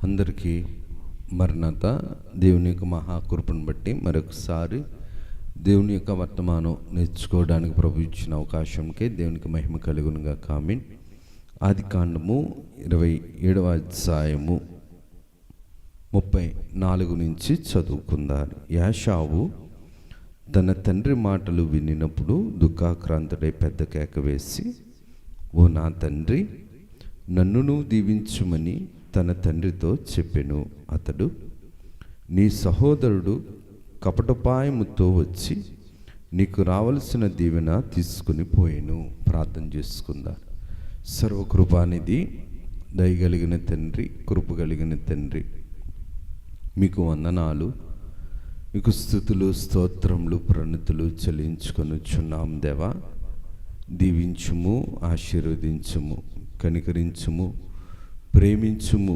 అందరికీ మరణత. దేవుని యొక్క మహాకృపను బట్టి మరొకసారి దేవుని యొక్క వర్తమానం నేర్చుకోవడానికి ప్రభు ఇచ్చిన అవకాశంకే దేవునికి మహిమ కలుగునుగా. కామెంట్ ఆదికాండము 27వ అధ్యాయము 34 నుంచి చదువుకుందాం. యాషావు తన తండ్రి మాటలు వినినప్పుడు దుఃఖాక్రాంతుడై పెద్ద కేక వేసి, ఓ నా తండ్రి, నన్నును దీవించుమని తన తండ్రితో చెప్పెను. అతడు, నీ సహోదరుడు కపటోపాయముతో వచ్చి నీకు రావలసిన దీవెన తీసుకుని పోయెను. ప్రార్థన చేసుకుందాం. సర్వకృపానిధి, దయగలిగిన తండ్రి, కృప కలిగిన తండ్రి, మీకు వందనాలు, మీకు స్తుతులు, స్తోత్రములు, ప్రణతులు చెల్లించుకొనుచున్నాం. దేవా, దీవించుము, ఆశీర్వదించుము, కనికరించుము, ప్రేమించుము.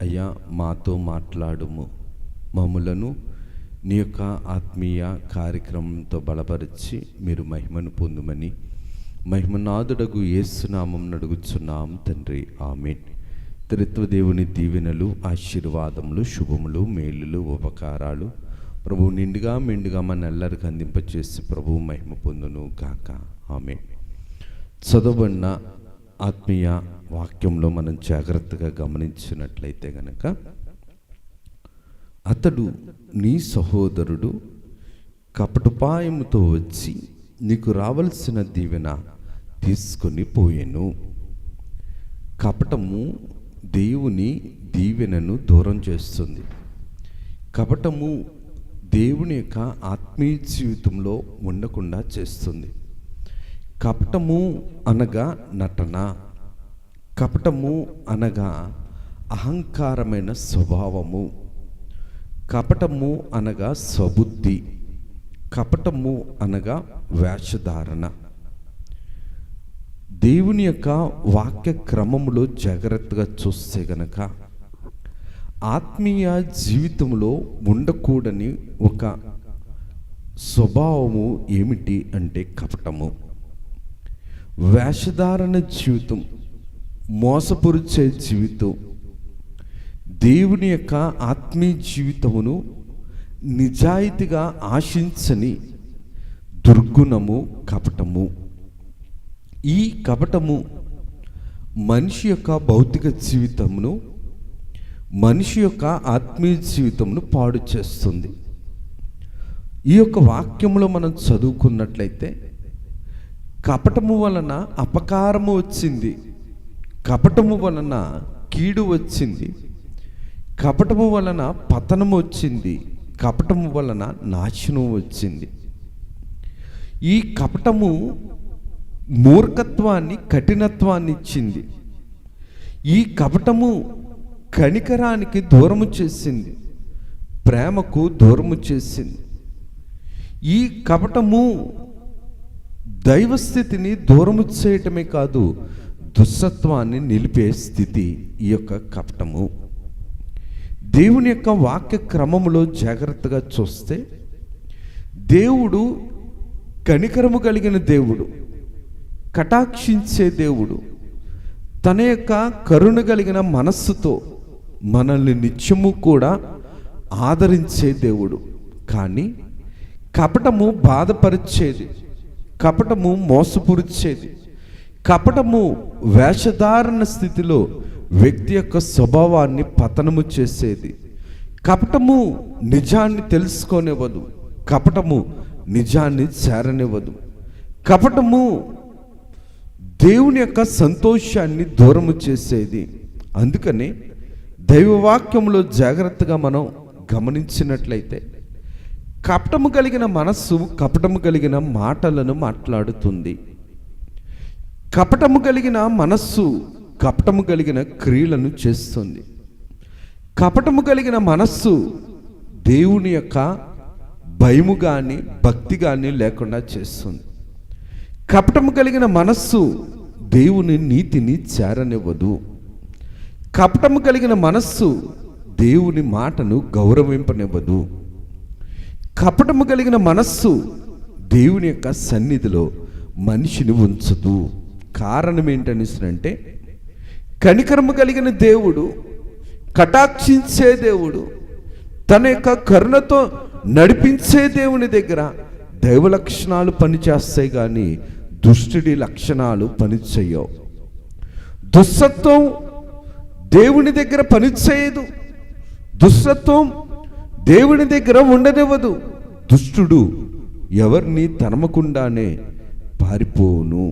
అయ్యా, మాతో మాట్లాడుము, మమ్ములను నీ యొక్క ఆత్మీయ కార్యక్రమంతో బలపరిచి మీరు మహిమను పొందుమని మహిమనాథుడగు యేసునామం అడుగుచున్నాం తండ్రి. ఆమేన్. త్రిత్వదేవుని దీవెనలు, ఆశీర్వాదములు, శుభములు, మేలులు, ఉపకారాలు ప్రభు నిండుగా మెండుగా మన ఎల్లరికి అందింపచేసి ప్రభువు మహిమ పొందును గాక. ఆమేన్. చదవబడిన ఆత్మీయ వాక్యంలో మనం జాగ్రత్తగా గమనించినట్లయితే గనక, అతడు నీ సహోదరుడు కపటోపాయముతో వచ్చి నీకు రావలసిన దీవెన తీసుకొని పోయెను. కపటము దేవుని దీవెనను దూరం చేస్తుంది. కపటము దేవుని యొక్క ఆత్మీయ జీవితంలో ఉండకుండా చేస్తుంది. కపటము అనగా నటన, కపటము అనగా అహంకారమైన స్వభావము, కపటము అనగా స్వబుద్ధి, కపటము అనగా వేషధారణ. దేవుని యొక్క వాక్య క్రమములో జాగ్రత్తగా చూస్తే గనక ఆత్మీయ జీవితంలో ఉండకూడని ఒక స్వభావము ఏమిటి అంటే కపటము. వేషధారణ జీవితం, మోసపురిచే జీవితం, దేవుని యొక్క ఆత్మీయ జీవితమును నిజాయితీగా ఆశించని దుర్గుణము కపటము. ఈ కపటము మనిషి యొక్క భౌతిక జీవితమును, మనిషి యొక్క ఆత్మీయ జీవితమును పాడు చేస్తుంది. ఈ యొక్క వాక్యములో మనం చదువుకున్నట్లయితే, కపటము వలన అపకారము వచ్చింది, కపటము వలన కీడు వచ్చింది, కపటము వలన పతనము వచ్చింది, కపటము వలన నాశనం వచ్చింది. ఈ కపటము మూర్ఖత్వాన్ని, కఠినత్వాన్ని ఇచ్చింది. ఈ కపటము కనికరానికి దూరము చేసింది, ప్రేమకు దూరము చేసింది. ఈ కపటము దైవస్థితిని దూరము చేయటమే కాదు, దుష్టత్వాన్ని నిలిపే స్థితి ఈ యొక్క కపటము. దేవుని యొక్క వాక్య క్రమములో జాగ్రత్తగా చూస్తే, దేవుడు కనికరము కలిగిన దేవుడు, కటాక్షించే దేవుడు, తన యొక్క కరుణ కలిగిన మనస్సుతో మనల్ని నిత్యము కూడా ఆదరించే దేవుడు. కానీ కపటము బాధపరిచేది, కపటము మోసపురిచేది, కపటము వేషధారణ స్థితిలో వ్యక్తి యొక్క స్వభావాన్ని పతనము చేసేది. కపటము నిజాన్ని తెలుసుకోనివ్వదు, కపటము నిజాన్ని చేరనివ్వదు, కపటము దేవుని యొక్క సంతోషాన్ని దూరము చేసేది. అందుకని దైవవాక్యంలో జాగ్రత్తగా మనం గమనించినట్లయితే, కపటము కలిగిన మనస్సు కపటము కలిగిన మాటలను మాట్లాడుతుంది. కపటము కలిగిన మనస్సు కపటము కలిగిన క్రియలను చేస్తుంది. కపటము కలిగిన మనస్సు దేవుని యొక్క భయము కానీ భక్తి కానీ లేకుండా చేస్తుంది. కపటము కలిగిన మనస్సు దేవుని నీతిని చేరనివ్వదు. కపటము కలిగిన మనస్సు దేవుని మాటను గౌరవింపనివ్వదు. కపటము కలిగిన మనస్సు దేవుని యొక్క సన్నిధిలో మనిషిని ఉంచదు. కారణం ఏంటనిసినంటే, కనికరము కలిగిన దేవుడు కటాక్షించే దేవుడు, తన యొక్క కరుణతో నడిపించే దేవుని దగ్గర దైవ లక్షణాలు పనిచేస్తాయి, కానీ దుష్టుడి లక్షణాలు పనిచేయవు. దుష్టత్వం దేవుని దగ్గర పనిచేయదు, దుష్టత్వం దేవుని దగ్గర ఉండనివ్వదు. దుష్టుడు ఎవరిని తనమకుండానే పారిపోను.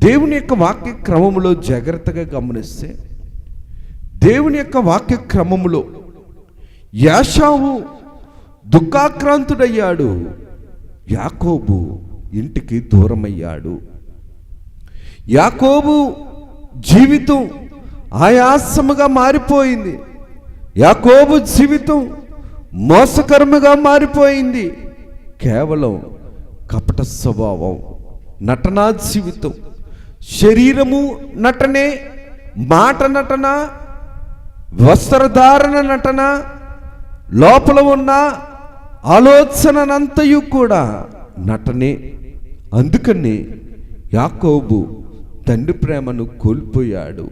దేవుని యొక్క వాక్య క్రమములో జాగ్రత్తగా గమనిస్తే, దేవుని యొక్క వాక్య క్రమములో యాషావు దుఃఖాక్రాంతుడయ్యాడు, యాకోబు ఇంటికి దూరమయ్యాడు. యాకోబు జీవితం ఆయాసముగా మారిపోయింది, యాకోబు జీవితం మోసకరముగా మారిపోయింది. కేవలం కపట స్వభావం, నటనా జీవితం, శరీరము నటనే, మాట నటన, వస్త్రధారణ నటన, లోపల ఉన్న ఆలోచనంతయు కూడా నటనే. అందుకని యాకోబు తండ్రి ప్రేమను కోల్పోయాడు,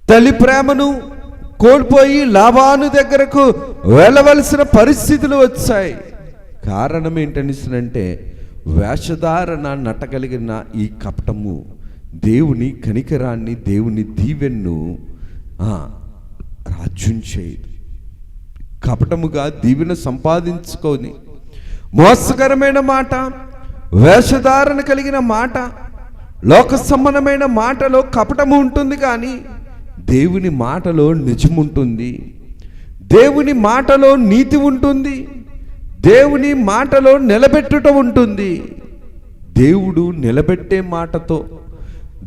తల్లి ప్రేమను కోల్పోయి లాబాను దగ్గరకు వెళ్ళవలసిన పరిస్థితులు వచ్చాయి. కారణం ఏంటనిసినంటే, వేషధారణ నటగలిగిన ఈ కపటము దేవుని కనికరాన్ని, దేవుని దీవెన్ను రాజ్యం చేయదు. కపటముగా దీవెన సంపాదించుకొని మోసకరమైన మాట, వేషధారణ కలిగిన మాట, లోక సంబంధమైన మాటలో కపటము ఉంటుంది, కానీ దేవుని మాటలో నిజముంటుంది, దేవుని మాటలో నీతి ఉంటుంది, దేవుని మాటలో నిలబెట్టుట ఉంటుంది. దేవుడు నిలబెట్టే మాటతో,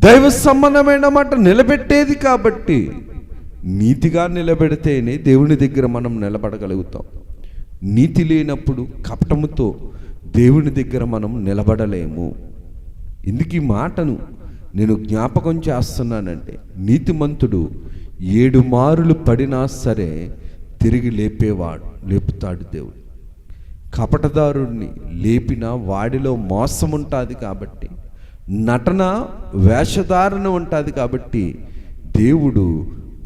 దైవ సంబంధమైన మాట నిలబెట్టేది కాబట్టి నీతిగా నిలబెడితేనే దేవుని దగ్గర మనం నిలబడగలుగుతాం. నీతి లేనప్పుడు కపటముతో దేవుని దగ్గర మనం నిలబడలేము. ఇందుకు ఈ మాటను నేను జ్ఞాపకం చేస్తున్నానంటే, నీతిమంతుడు 7 మారులు పడినా సరే తిరిగి లేపుతాడు దేవుడు. కపటదారుణ్ణి లేపిన వాడిలో మోసం ఉంటుంది కాబట్టి, నటన వేషధారణ ఉంటుంది కాబట్టి దేవుడు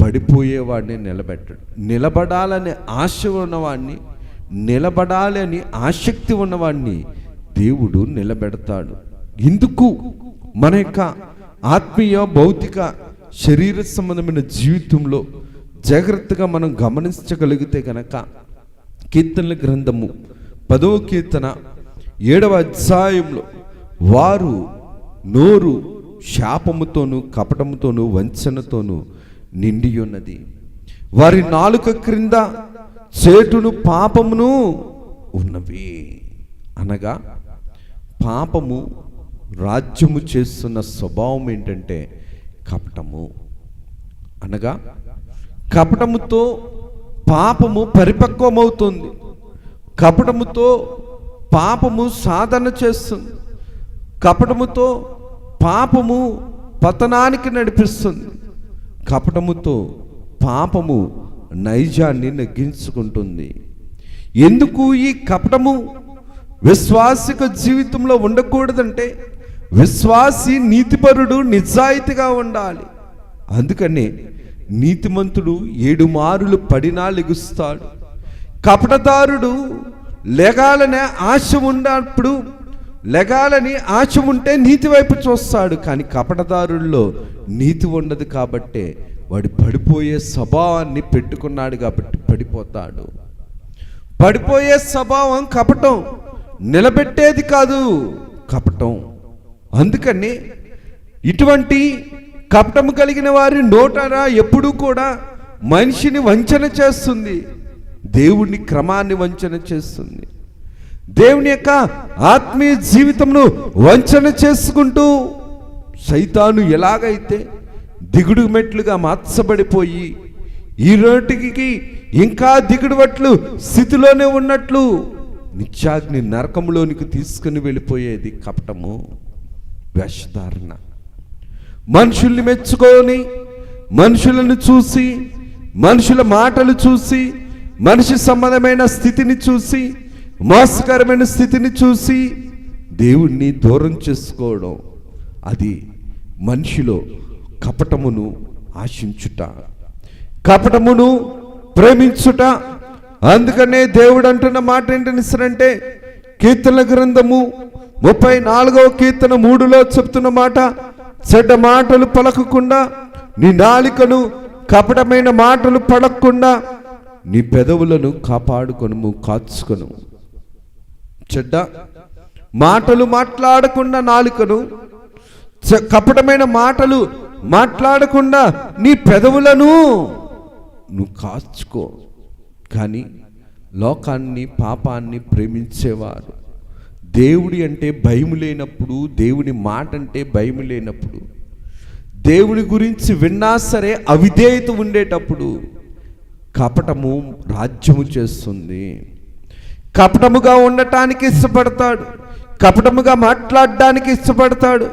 పడిపోయేవాడిని నిలబెట్టాడు. నిలబడాలని ఆశ ఉన్నవాడిని, నిలబడాలని ఆసక్తి ఉన్నవాడిని దేవుడు నిలబెడతాడు. ఇందుకు మన యొక్క ఆత్మీయ, భౌతిక, శరీర సంబంధమైన జీవితంలో జాగ్రత్తగా మనం గమనించగలిగితే కనుక, కీర్తనల గ్రంథము 10వ కీర్తన 7వ అధ్యాయంలో, వారు నోరు శాపముతోనూ కపటముతోనూ వంచనతోనూ నిండి ఉన్నది, వారి నాలుక క్రింద చేటును పాపమును ఉన్నవి. అనగా పాపము రాజ్యము చేస్తున్న స్వభావం ఏంటంటే కపటము. అనగా కపటముతో పాపము పరిపక్వమవుతుంది, కపటముతో పాపము సాధన చేస్తుంది, కపటముతో పాపము పతనానికి నడిపిస్తుంది, కపటముతో పాపము నైజాన్ని నెగ్గించుకుంటుంది. ఎందుకు ఈ కపటము విశ్వాసిక జీవితంలో ఉండకూడదంటే, విశ్వాసి నీతిపరుడు నిజాయితీగా ఉండాలి. అందుకనే నీతిమంతుడు 7 మారులు పడినా లెగుస్తాడు. కపటదారుడు లెగాలనే ఆశ ఉన్నప్పుడు, లెగాలని ఆశ ఉంటే నీతి వైపు చూస్తాడు, కానీ కపటదారుల్లో నీతి ఉండదు కాబట్టే వాడు పడిపోయే స్వభావాన్ని పెట్టుకున్నాడు కాబట్టి పడిపోతాడు. పడిపోయే స్వభావం కపటం, నిలబెట్టేది కాదు కపటం. అందుకని ఇటువంటి కపటము కలిగిన వారి నోటరా ఎప్పుడూ కూడా మనిషిని వంచన చేస్తుంది, దేవుని క్రమాన్ని వంచన చేస్తుంది. దేవుని యొక్క ఆత్మీయ జీవితంను వంచన చేసుకుంటూ సైతాను ఎలాగైతే దిగుడు మెట్లుగా మార్చబడిపోయి ఈ రోటికి ఇంకా దిగుడువట్లు స్థితిలోనే ఉన్నట్లు నిత్యాగ్ని నరకంలోనికి తీసుకుని వెళ్ళిపోయేది కపటము, వేషధారణ. మనుషుల్ని మెచ్చుకొని, మనుషులను చూసి, మనుషుల మాటలు చూసి, మనిషి సంబంధమైన స్థితిని చూసి, మోసకరమైన స్థితిని చూసి దేవుణ్ణి దూరం చేసుకోవడం, అది మనిషిలో కపటమును ఆశించుట. కపటమును ప్రేమించుట. అందుకనే దేవుడు అంటున్న మాట ఏంటనిస్తారంటే, కీర్తన గ్రంథము 34వ కీర్తన 3లో చెప్తున్న మాట, చెడ్డ మాటలు పలకకుండా నీ నాలికను, కపటమైన మాటలు పలకకుండా నీ పెదవులను కాపాడుకొనుము, కాచుకొను. చెడ్డ మాటలు మాట్లాడకుండా నాలుకను, కపటమైన మాటలు మాట్లాడకుండా నీ పెదవులను నువ్వు కాచుకో. కానీ లోకాన్ని, పాపాన్ని ప్రేమించేవారు, దేవుడి అంటే భయం లేనప్పుడు, దేవుని మాట అంటే భయం లేనప్పుడు, దేవుని గురించి విన్నా సరే అవిధేయత ఉండేటప్పుడు కపటము రాజ్యము చేస్తుంది. కపటముగా ఉండటానికి ఇష్టపడతాడు, కపటముగా మాట్లాడడానికి ఇష్టపడతాడు,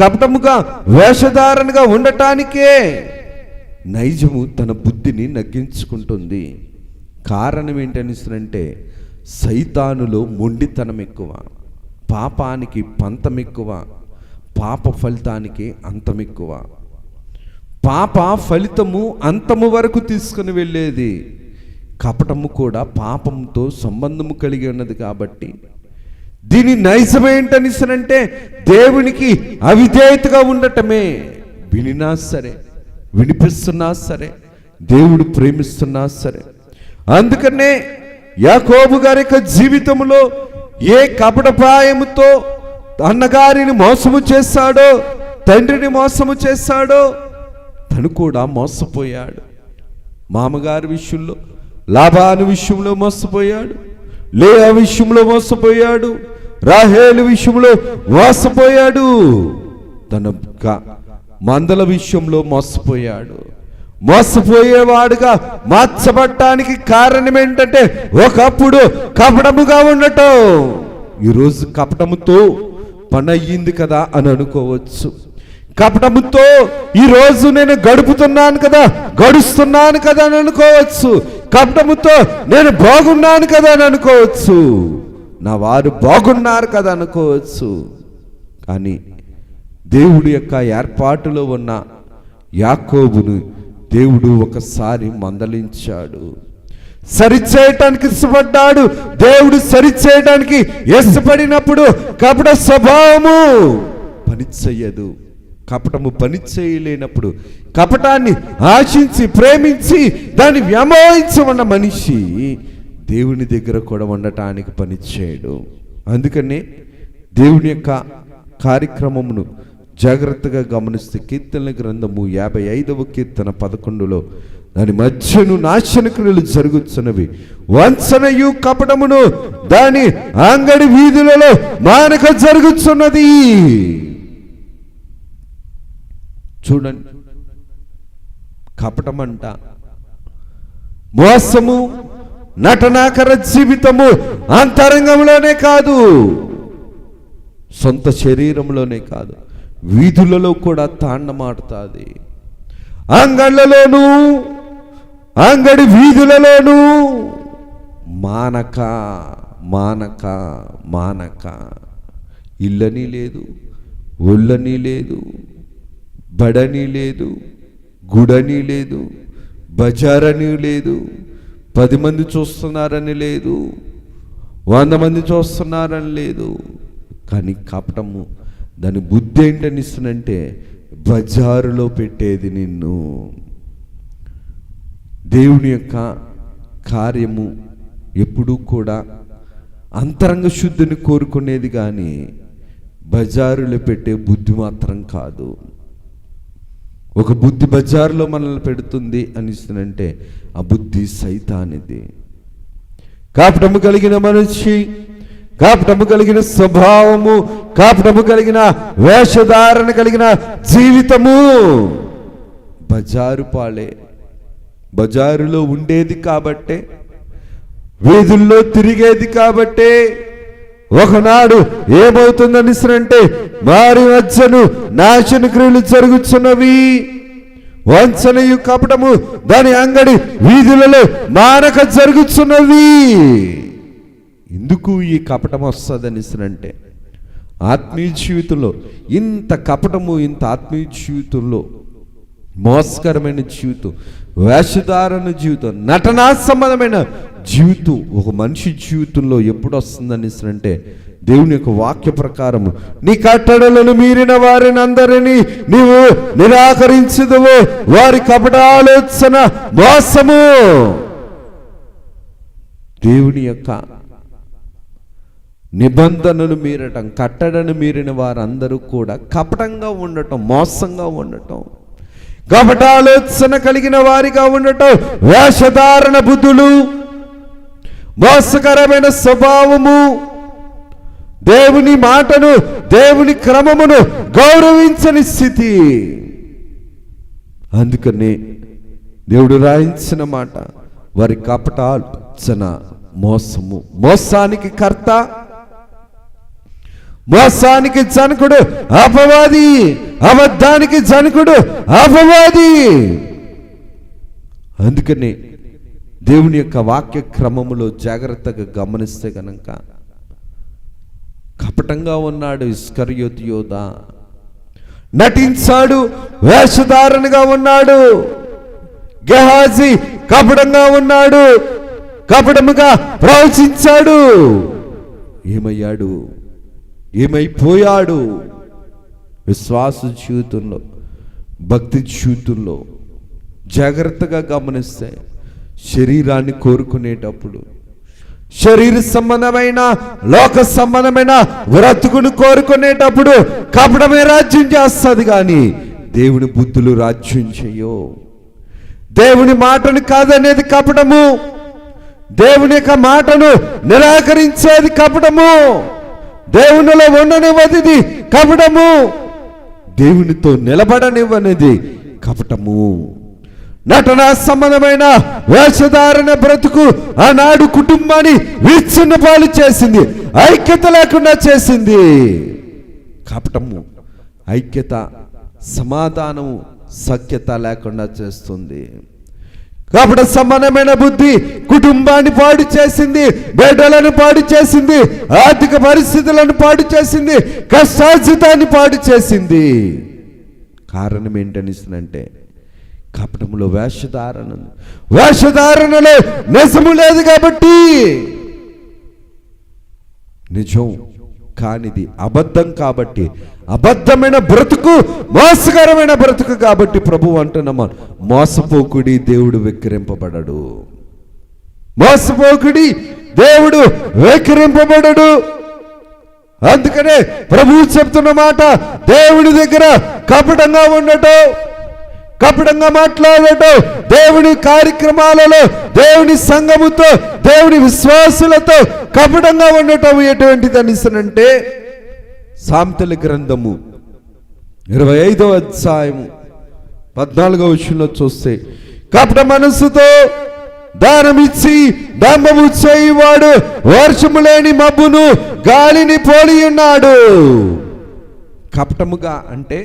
కపటముగా వేషధారణగా ఉండటానికే నైజము తన బుద్ధిని నగ్గించుకుంటుంది. కారణం ఏంటనిస్తుందంటే, సైతానులో మొండితనం ఎక్కువ, పాపానికి పంతం ఎక్కువ, పాప ఫలితానికి అంతం ఎక్కువ. పాప ఫలితము అంతము వరకు తీసుకుని వెళ్ళేది, కపటము కూడా పాపంతో సంబంధము కలిగి ఉన్నది. కాబట్టి దీని నైజమేంటనిసనంటే దేవునికి అవిధేయతగా ఉండటమే. వినినా సరే, వినిపిస్తున్నా సరే, దేవుడు ప్రేమిస్తున్నా సరే. అందుకనే యాకోబు గారి యొక్క జీవితంలో ఏ కపటపాయముతో అన్నగారిని మోసము చేశాడో, తండ్రిని మోసము చేశాడో, తను కూడా మోసపోయాడు. మామగారి విషయంలో, లాబాను విషయంలో మోసపోయాడు, లేయా విషయంలో మోసపోయాడు, రాహేలు విషయంలో మోసపోయాడు, తన మందల విషయంలో మోసపోయాడు. మోసపోయేవాడుగా మార్చబడటానికి కారణం ఏంటంటే, ఒకప్పుడు కపటముగా ఉండటం. ఈరోజు కపటముతో పని అయ్యింది కదా అని అనుకోవచ్చు. కపటముతో ఈరోజు నేను గడుపుతున్నాను కదా, గడుస్తున్నాను కదా అని అనుకోవచ్చు. కపటముతో నేను బాగున్నాను కదా అని అనుకోవచ్చు. నా వారు బాగున్నారు కదా అనుకోవచ్చు. కానీ దేవుడి యొక్క ఏర్పాటులో ఉన్న యాకోబును దేవుడు ఒకసారి మందలించాడు, సరిచేయటానికి ఇష్టపడ్డాడు. దేవుడు సరిచేయడానికి ఇష్టపడినప్పుడు కపట స్వభావము పనిచేయదు. కపటము పని చేయలేనప్పుడు, కపటాన్ని ఆశించి ప్రేమించి దాన్ని వ్యామోహించి ఉన్న మనిషి దేవుని దగ్గర కూడా ఉండటానికి పనిచేయడు. అందుకనే దేవుని యొక్క కార్యక్రమమును జాగ్రత్తగా గమనిస్తే, కీర్తనల గ్రంథము 55వ కీర్తన 11లో దాని మధ్యను నాశన క్రియలు జరుగుతున్నవి, వంచనయు కపటమును దాని అంగడి వీధులలో మానక జరుగుతున్నది. చూడండి, కపటమంట, మోసము, నటనాకర జీవితము అంతరంగంలోనే కాదు, సొంత శరీరంలోనే కాదు, వీధులలో కూడా తాండమాడుతుంది. అంగళ్ళలోనూ, అంగడి వీధులలోనూ మానక మానక మానక. ఇళ్ళని లేదు, ఒళ్ళని లేదు, బడని లేదు, గుడని లేదు, బజారని లేదు, 10 మంది చూస్తున్నారని లేదు, 100 మంది చూస్తున్నారని లేదు. కానీ కపటము దాని బుద్ధి ఏంటనిస్తుందంటే, బజారులో పెట్టేది నిన్ను. దేవుని యొక్క కార్యము ఎప్పుడూ కూడా అంతరంగ శుద్ధిని కోరుకునేది, కానీ బజారులో పెట్టే బుద్ధి మాత్రం కాదు. ఒక బుద్ధి బజారులో మనల్ని పెడుతుంది అనిస్తుందంటే ఆ బుద్ధి సైతానిది. కపటము కలిగిన మనిషి, కపటము కలిగిన స్వభావము, కపటము కలిగిన వేషధారణ కలిగిన జీవితము బజారు పాలే. బజారులో ఉండేది కాబట్టే, వీధుల్లో తిరిగేది కాబట్టే ఒకనాడు ఏమవుతుందనిసరంటే, వారి మధ్యను నాశన క్రియలు జరుగుతున్నవి, వంచనయు కపటము దాని అంగడి వీధులలో మానక జరుగుతున్నవి. ఎందుకు ఈ కపటం వస్తుందనిసరంటే, ఆత్మీయ జీవితంలో ఇంత కపటము, ఇంత ఆత్మీయ జీవితంలో మోసకరమైన జీవితం, వేషధారణ జీవితం, నటనా సంబంధమైన జీవితం ఒక మనిషి జీవితంలో ఎప్పుడు వస్తుందని అంటే దేవుని యొక్క వాక్య ప్రకారం నీ కట్టడలను మీరిన వారిని అందరినీ నీవు నిరాకరించదువు, వారి కపట ఆలోచన మోసము. దేవుని యొక్క నిబంధనలు మీరటం, కట్టడను మీరిన వారందరూ కూడా కపటంగా ఉండటం, మోసంగా ఉండటం, కపట ఆలోచన కలిగిన వారిగా ఉండటం, వేషధారణ బుద్ధులు, మోసకరమైన స్వభావము, దేవుని మాటను దేవుని క్రమమును గౌరవించని స్థితి. అందుకనే దేవుడు రాయించిన మాట వారి కపట ఆలోచన మోసము. మోసానికి కర్త, మోసానికి జనకుడు అపవాది, అబద్ధానికి జనకుడు అపవాది. అందుకని దేవుని యొక్క వాక్య క్రమములో జాగ్రత్తగా గమనిస్తే గనక కపటంగా ఉన్నాడు ఇస్కరియోతు యోధ, నటించాడు, వేషధారణగా ఉన్నాడు. గెహాజీ కపటంగా ఉన్నాడు, కపటముగా ప్రవచించాడు. ఏమయ్యాడు, ఏమైపోయాడు? విశ్వాస జీవితంలో, భక్తి జీవితంలో జాగ్రత్తగా గమనిస్తే శరీరాన్ని కోరుకునేటప్పుడు, శరీర సంబంధమైన లోక సంబంధమైన బ్రతుకును కోరుకునేటప్పుడు కపటమే రాజ్యం చేస్తుంది, కానీ దేవుని బుద్ధులు రాజ్యం చేయో. దేవుని మాటను కాదనేది కపటము, దేవుని యొక్క మాటను నిరాకరించేది కపటము, దేవునిలో ఉండనివ్వనిది కపటము, దేవునితో నిలబడనివ్వనిది కపటము. నటనా సంబంధమైన వేషధారణ బ్రతుకు ఆనాడు కుటుంబాన్ని విచ్ఛిన్న పాలు చేసింది, ఐక్యత లేకుండా చేసింది. కపటము ఐక్యత, సమాధానము, సఖ్యత లేకుండా చేస్తుంది. కపట సంబంధమైన బుద్ధి కుటుంబాన్ని పాడు చేసింది, బిడ్డలను పాడు చేసింది, ఆర్థిక పరిస్థితులను పాడు చేసింది, కష్టార్జితాన్ని పాడు చేసింది. కారణం ఏంటనిస్తుందంటే కపటములో వేషధారణలో నిజము లేదు కాబట్టి, నిజం కానిది అబద్ధం కాబట్టి, అబద్ధమైన బ్రతుకు మోసకరమైన బ్రతుకు కాబట్టి ప్రభు అంటున్నామా, మోసపోకుడి దేవుడు వెక్కిరింపబడడు. మోసపోకుడి దేవుడు వెక్కిరింపబడడు. అందుకనే ప్రభువు చెప్తున్న మాట, దేవుడి దగ్గర కపటంగా ఉండటం, కపటంగా మాట్లాడటం, దేవుని కార్యక్రమాలలో, దేవుని సంఘముతో, దేవుని విశ్వాసులతో కపటంగా ఉండటం ఎటువంటిది అనిసనంటే, సామెతల గ్రంథము 25వ అధ్యాయము 14వ వచనంలో చూస్తే, కపట మనస్సుతో దానమిచ్చి డంబము చేయువాడు వర్షము లేని మబ్బును గాలిని పోలి ఉన్నాడు. కపటముగా అంటే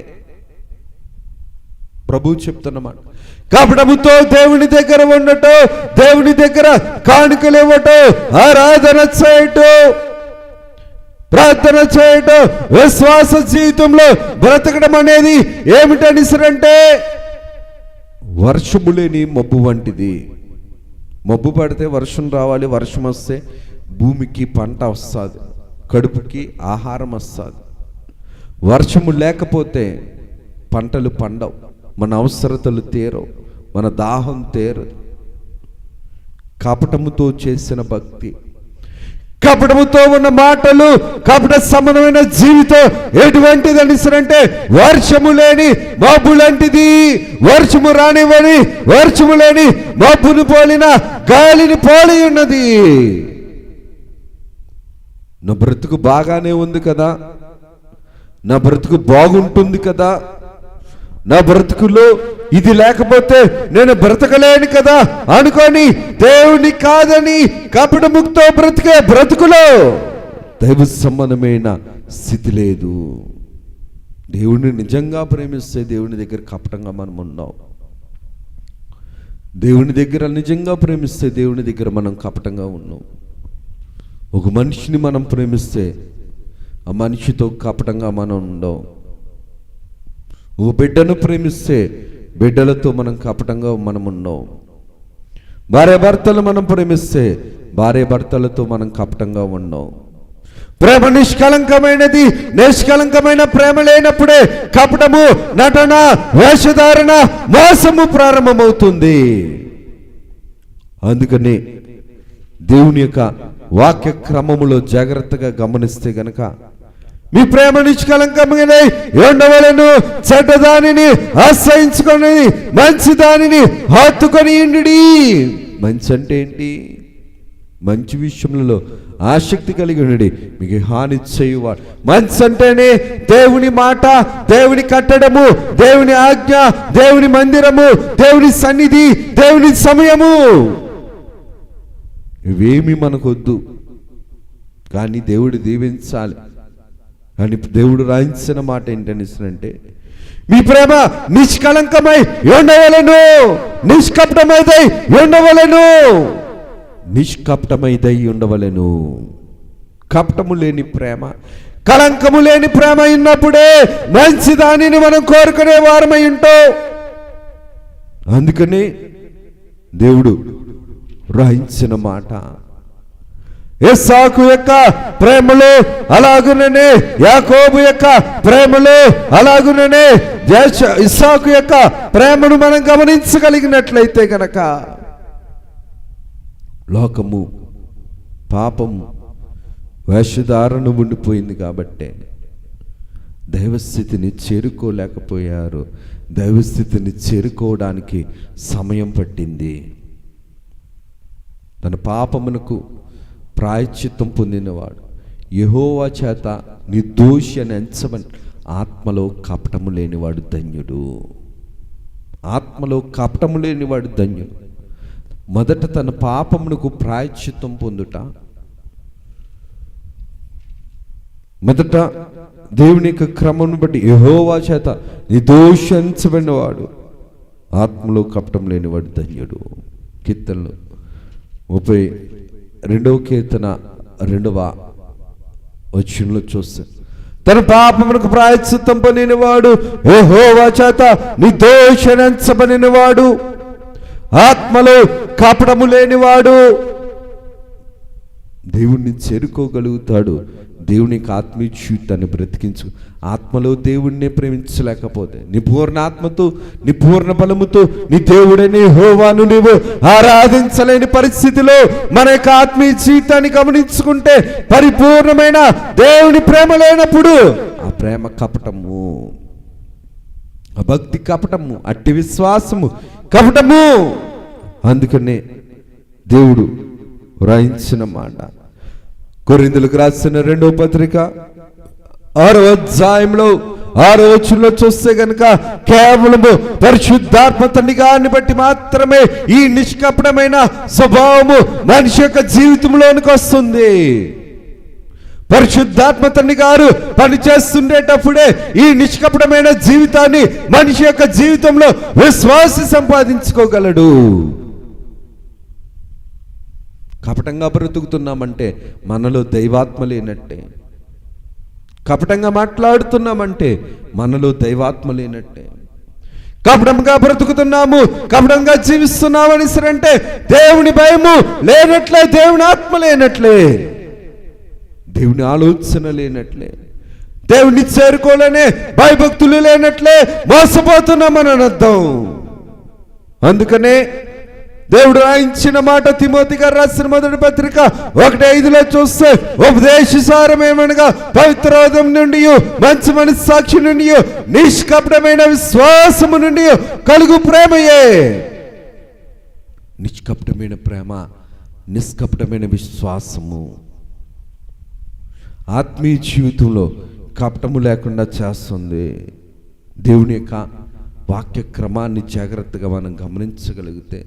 ప్రభు చెప్తున్నమాట, కపటముతో దేవుని దగ్గర ఉండటం, దేవుని దగ్గర కానుకలు ఇవ్వటం, ఆరాధన చేయటం, ప్రార్థన చేయటం, విశ్వాస జీవితంలో బ్రతకడం అనేది ఏమిటనిసరంటే వర్షము లేని మబ్బు వంటిది. మబ్బు పడితే వర్షం రావాలి, వర్షం వస్తే భూమికి పంట వస్తుంది, కడుపుకి ఆహారం వస్తుంది. వర్షము లేకపోతే పంటలు పండవు, మన అవసరతలు తీరవు, మన దాహం తీరదు. కపటముతో చేసిన భక్తి, కపటముతో ఉన్న మాటలు, కపట సంబంధమైన జీవితం ఎటువంటిది అనిసరంటే వర్షము లేని మబ్బు లాంటిది. వర్షము రానివ్వని, వర్షము లేని మబ్బును పోలిన గాలిని పోలి ఉన్నది. నా బ్రతుకు బాగానే ఉంది కదా, నా బ్రతుకు బాగుంటుంది కదా, నా బ్రతుకులో ఇది లేకపోతే నేను బ్రతకలేను కదా అనుకొని దేవుని కాదని కపటముతో బ్రతికే బ్రతుకులో దైవ సంబంధమైన స్థితి లేదు. దేవుని నిజంగా ప్రేమిస్తే దేవుని దగ్గర కపటంగా మనం ఉన్నాం. దేవుని దగ్గర నిజంగా ప్రేమిస్తే దేవుని దగ్గర మనం కపటంగా ఉన్నాం. ఒక మనిషిని మనం ప్రేమిస్తే ఆ మనిషితో కపటంగా మనం ఉండం. ఓ బిడ్డను ప్రేమిస్తే బిడ్డలతో మనం కపటంగా మనం ఉన్నాం. భార్య భర్తలు మనం ప్రేమిస్తే భార్య భర్తలతో మనం కపటంగా ఉన్నాం. ప్రేమ నిష్కలంకమైనది. నిష్కలంకమైన ప్రేమ లేనప్పుడే కపటము, నటన, వేషధారణ, మోసము ప్రారంభమవుతుంది. అందుకని దేవుని యొక్క వాక్య క్రమములో జాగ్రత్తగా గమనిస్తే గనక మీ ప్రేమ నిష్కలంకమైనది ఉండవలెను, చెడ్డదానిని ఆశ్రయించుకొని మంచి దానిని హత్తుకొని ఉండుడి. మంచి అంటే ఏంటి? మంచి విషయములలో ఆసక్తి కలిగి ఉండి మీకు హాని చేయువాడు. మంచి అంటేనే దేవుని మాట, దేవుని కట్టడము, దేవుని ఆజ్ఞ, దేవుని మందిరము, దేవుని సన్నిధి, దేవుని సమయము. ఇవేమి మనకొద్దు, కానీ దేవుడు దీవించాలి. కానీ దేవుడు రాయించిన మాట ఏంటనిస్తే మీ ప్రేమ నిష్కలంకమై ఉండవలెను, నిష్కపటమైదై ఉండవలెను, నిష్కపటమైదై ఉండవలెను. కపటము లేని ప్రేమ, కలంకము లేని ప్రేమ ఉన్నప్పుడే మంచి దానిని మనం కోరుకునే వారమై ఉంటాం. అందుకని దేవుడు రాయించిన మాట ఇస్సాకు యొక్క ప్రేమలో అలాగుననే, యాకోబు యొక్క ప్రేమలో అలాగుననే ఇస్సాకు యొక్క ప్రేమను మనం గమనించగలిగినట్లయితే గనక లోకము, పాపము, వేషధారణ ఉండిపోయింది కాబట్టే దైవస్థితిని చేరుకోలేకపోయారు. దైవస్థితిని చేరుకోవడానికి సమయం పట్టింది. తన పాపమునకు ప్రాయశ్చిత్తం పొందినవాడు యెహోవా చేత నిర్దోషి అని ఎంచబడి ఆత్మలో కపటము లేనివాడు ధన్యుడు. ఆత్మలో కపటము లేనివాడు ధన్యుడు. మొదట తన పాపమునకు ప్రాయశ్చిత్తం పొందుట, మొదట దేవుని యొక్క క్రమను బట్టి యెహోవా చేత నిర్దోషించబడినవాడు ఆత్మలో కపటం లేనివాడు ధన్యుడు. కీర్తనలు 32వ కీర్తన 2వ వచనంలో చూస్తే తన పాపమునకు ప్రాయశ్చిత్తం పొందినవాడు యెహోవా చేత నిర్దోషించబడినవాడు ఆత్మలో కపటము లేనివాడు దేవుణ్ణి చేరుకోగలుగుతాడు. దేవునికి ఆత్మీయ జీవితాన్ని బ్రతికించు. ఆత్మలో దేవుణ్ణి ప్రేమించలేకపోతే నీ పూర్ణ ఆత్మతో, నీ పూర్ణ బలముతో నీ దేవుడని యెహోవాను నీవు ఆరాధించలేని పరిస్థితిలో మన యొక్క ఆత్మీయ జీవితాన్ని గమనించుకుంటే పరిపూర్ణమైన దేవుని ప్రేమ లేనప్పుడు ఆ ప్రేమ కపటము, ఆ భక్తి కపటము, అట్టి విశ్వాసము కపటము. అందుకనే దేవుడు రాయించిన మాట కొరింథీయులకు రాసిన 2వ పత్రిక 6వ అధ్యాయంలో 6వ వచనంలో చూస్తే గనుక కేవలము పరిశుద్ధాత్మ తండ్రి గారిని బట్టి మాత్రమే ఈ నిష్కపటమైన స్వభావము మనిషి యొక్క జీవితంలోనికి వస్తుంది. పరిశుద్ధాత్మ తండ్రి గారు పనిచేస్తుండేటప్పుడే ఈ నిష్కపటమైన జీవితాన్ని మనిషి యొక్క జీవితంలో విశ్వాసి సంపాదించుకోగలడు. కపటంగా బ్రతుకుతున్నామంటే మనలో దైవాత్మ లేనట్టే. కపటంగా మాట్లాడుతున్నామంటే మనలో దైవాత్మ లేనట్టే. కపటంగా బ్రతుకుతున్నాము, కపటంగా జీవిస్తున్నామని అంటే దేవుని భయము లేనట్లే, దేవుని ఆత్మ లేనట్లే, దేవుని ఆలోచన లేనట్లే, దేవుని చేరుకోలేనే భయభక్తులు లేనట్లే మోసపోతున్నామని అర్థం. అందుకనే దేవుడు రాయించిన మాట తిమోతి గారు రాసిన 1వ పత్రిక 1:5 చూస్తే ఉపదేశసారమేమనగా పవిత్ర హృదయం నుండి, మంచి మనస్సాక్షి నుండి, నిష్కపటమైన విశ్వాసము నుండి కలుగు ప్రేమయే. నిష్కపటమైన ప్రేమ, నిష్కపటమైన విశ్వాసము ఆత్మీయ జీవితంలో కపటము లేకుండా చేస్తుంది. దేవుని యొక్క వాక్య క్రమాన్ని జాగ్రత్తగా మనం గమనించగలిగితే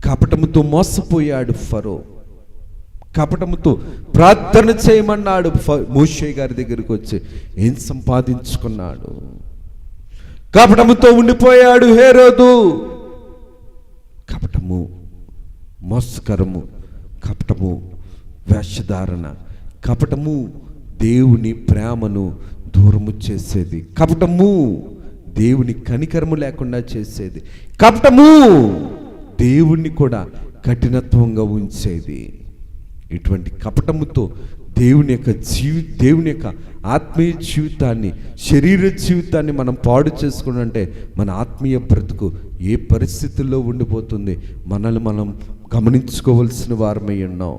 కపటముతో మోసపోయాడు ఫరో. కపటముతో ప్రార్థన చేయమన్నాడు మోషే గారి దగ్గరికి వచ్చి ఏం సంపాదించుకున్నాడు? కపటముతో ఉండిపోయాడు హేరోదు. కపటము, మోసకరము, కపటము, వేషధారణ, కపటము దేవుని ప్రేమను దూరము చేసేది. కపటము దేవుని కనికరము లేకుండా చేసేది. కపటము దేవుణ్ణి కూడా కఠినత్వంగా ఉంచేది. ఇటువంటి కపటముతో దేవుని యొక్క ఆత్మీయ జీవితాన్ని, శరీర జీవితాన్ని మనం పాడు చేసుకున్నంటే మన ఆత్మీయ బ్రతుకు ఏ పరిస్థితుల్లో ఉండిపోతుంది మనల్ని మనం గమనించుకోవాల్సిన వారమై ఉన్నాం.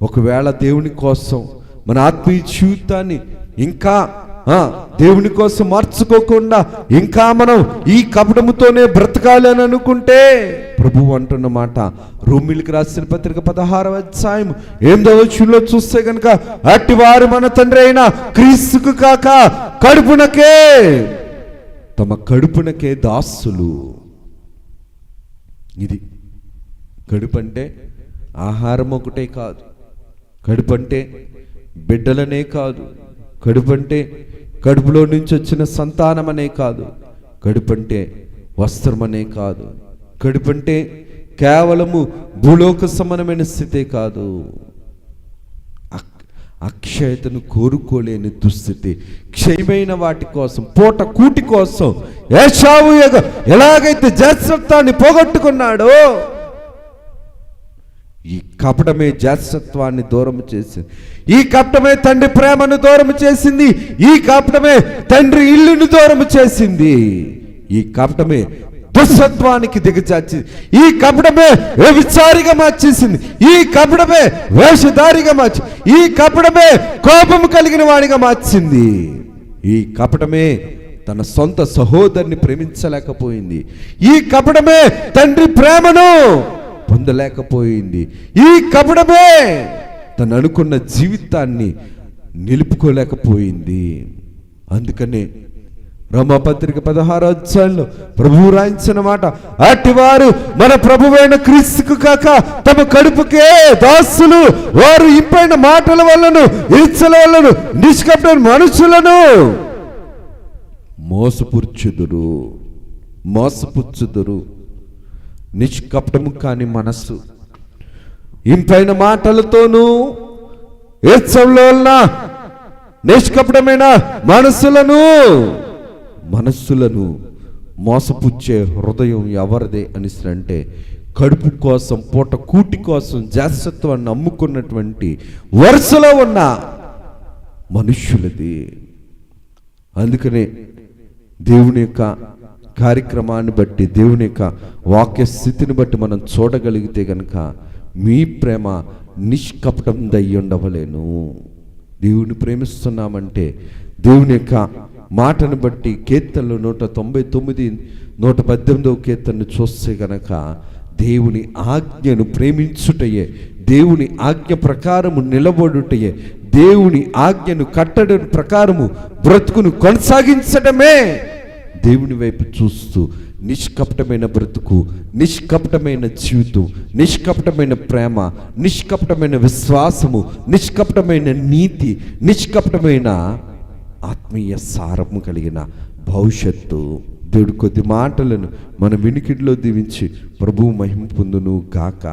ఒకవేళ దేవుని కోసం మన ఆత్మీయ జీవితాన్ని ఇంకా దేవుని కోసం మార్చుకోకుండా ఇంకా మనం ఈ కపటముతోనే బ్రతకాలి అని అనుకుంటే, ప్రభువు అంటున్న మాట రోమీయులకు రాసిన పత్రిక 16వ అధ్యాయం 8వ వచనంలో చూస్తే కనుక, అట్టి వారు మన తండ్రి అయిన క్రీస్తుకు కాక కడుపునకే, తమ కడుపునకే దాసులు. ఇది కడుపు అంటే ఆహారం ఒకటే కాదు, కడుపు అంటే బిడ్డలనే కాదు, కడుపు అంటే కడుపులో నుంచి వచ్చిన సంతానం అనే కాదు, కడుపు అంటే వస్త్రం అనే కాదు, కడుపు అంటే కేవలము భూలోక సమానమైన స్థితే కాదు, అక్షయతను కోరుకోలేని దుస్థితి, క్షయమైన వాటి కోసం, పూట కూటి కోసం ఏశావు ఎలాగైతే జాస్రత్వాన్ని పోగొట్టుకున్నాడో, ఈ కపటమే జాస్రత్వాన్ని దూరం చేసింది. ఈ కపటమే తండ్రి ప్రేమను దూరం చేసింది. ఈ కపటమే తండ్రి ఇల్లును దూరం చేసింది. ఈ కపటమే దుస్తత్వానికి దిగజార్చింది. ఈ కపటమే వ్యభిచారిగా మార్చేసింది. ఈ కపటమే వేషధారిగా మార్చి, ఈ కపటమే కోపము కలిగిన వాడిగా మార్చింది. ఈ కపటమే తన సొంత సహోదరుని ప్రేమించలేకపోయింది. ఈ కపటమే తండ్రి ప్రేమను పొందలేకపోయింది. ఈ కపటమే తను అనుకున్న జీవితాన్ని నిలుపుకోలేకపోయింది. అందుకనే రోమాపత్రిక 16వ అధ్యాయంలో ప్రభువు రాయించిన మాట, అట్టివారు మన ప్రభువైన క్రీస్తుకు కాక తమ కడుపుకే దాసులు, వారు ఇంపైన మాటల వల్లను ఇచ్చల వల్లను నిష్కపట మనుషులను మోసపుచ్చుదురు. నిష్కపటము కాని మనస్సు, ఇంపైన మాటలతోనూ ఏత్సంలో నిష్కపటమైన మనస్సులను మోసపుచ్చే హృదయం ఎవరిదే అంటే, కడుపు కోసం, పూట కూటి కోసం జాస్రత్వాన్ని నమ్ముకున్నటువంటి వరుసలో ఉన్న మనుష్యులది. అందుకనే దేవుని యొక్క కార్యక్రమాన్ని బట్టి, దేవుని యొక్క వాక్య స్థితిని బట్టి మనం చూడగలిగితే కనుక, మీ ప్రేమ నిష్కపటం దయ్యి ఉండవలేను. దేవుని ప్రేమిస్తున్నామంటే దేవుని యొక్క మాటను బట్టి కీర్తనలు 199, 118వ కీర్తనను చూస్తే గనక, దేవుని ఆజ్ఞను ప్రేమించుటయే, దేవుని ఆజ్ఞ ప్రకారము నిలబడుటయే, దేవుని ఆజ్ఞను కట్టడి ప్రకారము బ్రతుకును కొనసాగించడమే దేవుని వైపు చూస్తూ నిష్కపటమైన బ్రతుకు, నిష్కపటమైన జీవితం, నిష్కపటమైన ప్రేమ, నిష్కపటమైన విశ్వాసము, నిష్కపటమైన నీతి, నిష్కపటమైన ఆత్మీయ సారము కలిగిన భవిష్యత్తు. దేవుడు కొద్ది మాటలను మన వినికిడిలో దీవించి ప్రభువు మహిమ పొందును గాక.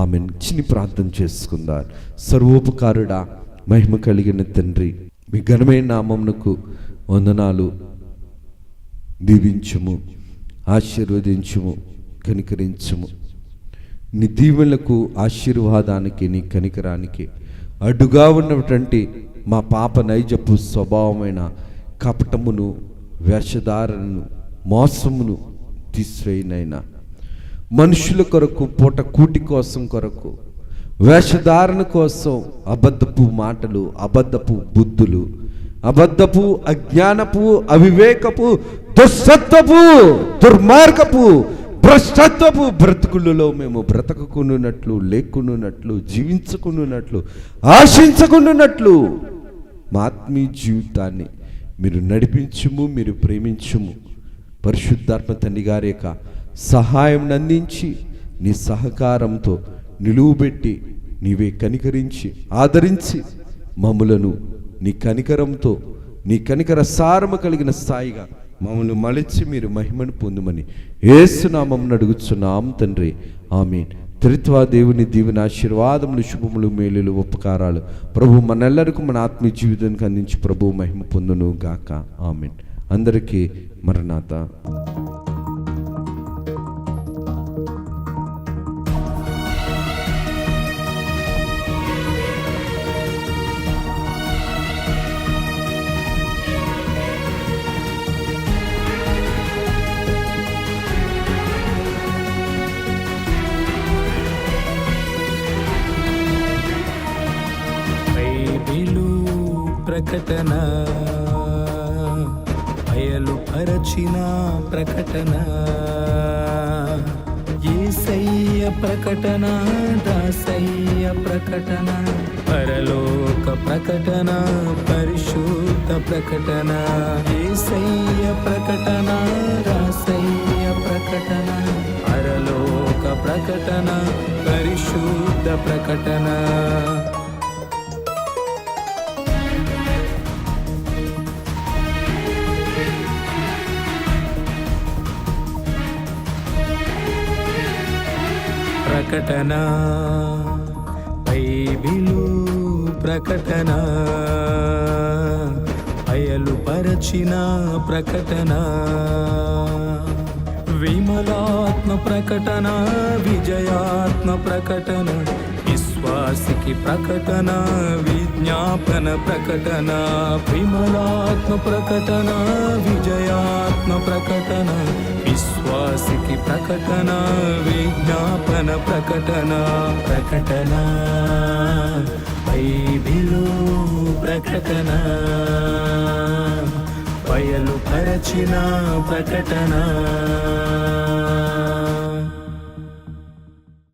ఆమె చిన్ని ప్రార్థన చేసుకుందాం. సర్వోపకారుడా, మహిమ కలిగిన తండ్రి, మీ ఘనమైన నామమునకు వందనాలు. దీవించుము, ఆశీర్వదించుము, కనికరించుము. నీ దీవెనలకు, ఆశీర్వాదానికి, నీ కనికరానికి అడ్డుగా ఉన్నటువంటి మా పాప నైజపు స్వభావమైన కపటమును, వేషధారణను, మోసమును తీసివేయనైనా. మనుషుల కొరకు, పూట కూటి కోసం కొరకు, వేషధారణ కోసం అబద్ధపు మాటలు, అబద్ధపు బుద్ధులు, అబద్ధపు, అజ్ఞానపు, అవివేకపు, దుష్టత్వపు, దుర్మార్గపు, భ్రష్టత్వపు బ్రతుకులలో మేము బ్రతకకున్నట్లు, లేకున్నట్లు, జీవించకున్నట్లు, ఆశించకున్నట్లు మా ఆత్మీయ జీవితాన్ని మీరు నడిపించుము, మీరు ప్రేమించుము. పరిశుద్ధాత్మ తండ్రి గారి యొక్క సహాయం అందించి, నీ సహకారంతో నిలువబెట్టి, నీవే కనికరించి ఆదరించి మమ్ములను నీ కనికరంతో, నీ కనికర సారము కలిగిన స్థాయిగా మమ్మల్ని మలిచి మీరు మహిమను పొందుమని యేసు నామమున అడుగుచున్నాం తండ్రి. ఆమేన్. త్రిత్వా దేవుని దీవెన, ఆశీర్వాదములు, శుభములు, మేలులు, ఉపకారాలు ప్రభు మనెల్లరికీ మన ఆత్మీయ జీవితానికి అందించి ప్రభు మహిమ పొందును గాక. ఆమేన్. అందరికీ మరణాత. ప్రకటన, బయలుపరచిన ప్రకటన, యేసయ్య ప్రకటన, దాసయ్య ప్రకటన, పరలోక ప్రకటన, పరిశుద్ధ ప్రకటన, యేసయ్య ప్రకటన, దాసయ్య ప్రకటన, పరలోక ప్రకటన, పరిశుద్ధ ప్రకటన. ప్రకటన, బైబిలు ప్రకటన, బయలుపరచిన ప్రకటన, విమలాత్మ ప్రకటన, విజయాత్మ ప్రకటన, విశ్వాసికి ప్రకటన, విజ్ఞాపన ప్రకటన, విమలాత్మ ప్రకటన, విజయాత్మ ప్రకటన, విశ్వాసికి ప్రకటన, విజ్ఞాపన ప్రకటన. ప్రకటన, బైబిలు ప్రకటన, బయలుపరచిన ప్రకటన.